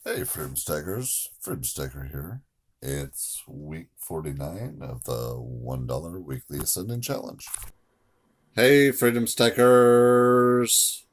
Hey, Freedom Stackers, Freedom Stacker here. It's week 49 of the $1 weekly ascending challenge. Hey, Freedom Stackers!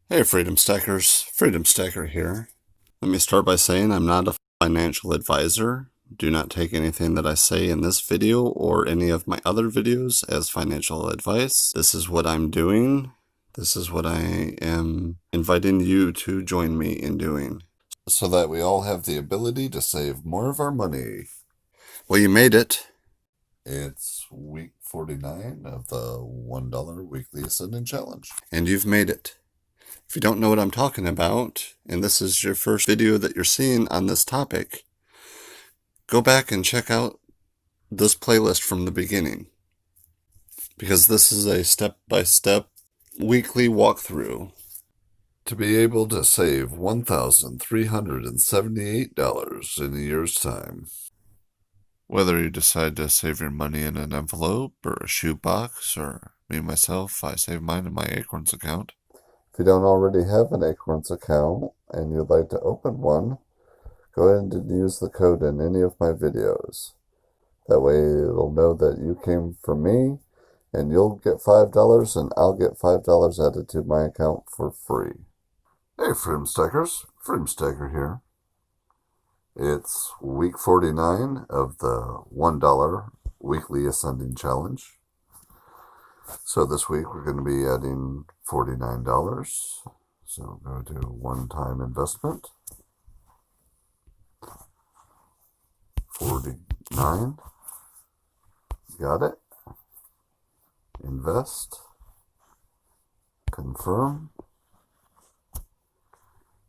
Hey, Freedom Stackers, Freedom Stacker here. Let me start by saying I'm not a financial advisor. Do not take anything that I say in this video or any of my other videos as financial advice. This is what I'm doing. This is what I am inviting you to join me in doing, so that we all have the ability to save more of our money. Well, you made it. It's week 49 of the $1 weekly ascending challenge. And you've made it. If you don't know what I'm talking about, and this is your first video that you're seeing on this topic, go back and check out this playlist from the beginning, because this is a step-by-step weekly walkthrough to be able to save $1,378 in a year's time. Whether you decide to save your money in an envelope or a shoebox, or me myself, I save mine in my Acorns account. If you don't already have an Acorns account and you'd like to open one, go ahead and use the code in any of my videos. That way it'll know that you came from me, and you'll get $5 and I'll get $5 added to my account for free. Hey, Freedom Stackers, Freedom Stacker here. It's week 49 of the $1 weekly ascending challenge. So this week we're going to be adding $49. So go to one-time investment. 49. Got it. Invest. Confirm.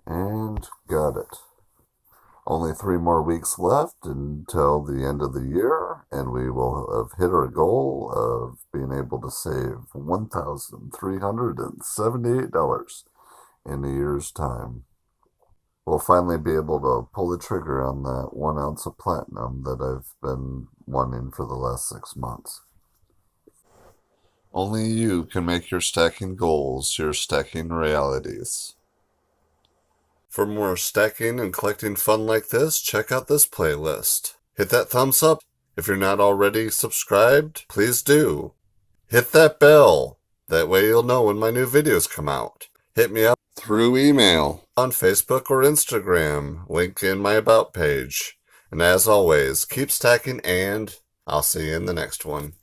And got it. Only 3 more weeks left until the end of the year, and we will have hit our goal of being able to save $1,378 in a year's time. We'll finally be able to pull the trigger on that 1 ounce of platinum that I've been wanting for the last 6 months. Only you can make your stacking goals your stacking realities. For more stacking and collecting fun like this, check out this playlist. Hit that thumbs up. If you're not already subscribed, please do. Hit that bell. That way you'll know when my new videos come out. Hit me up through email, on Facebook or Instagram, link in my About page. And as always, keep stacking, and I'll see you in the next one.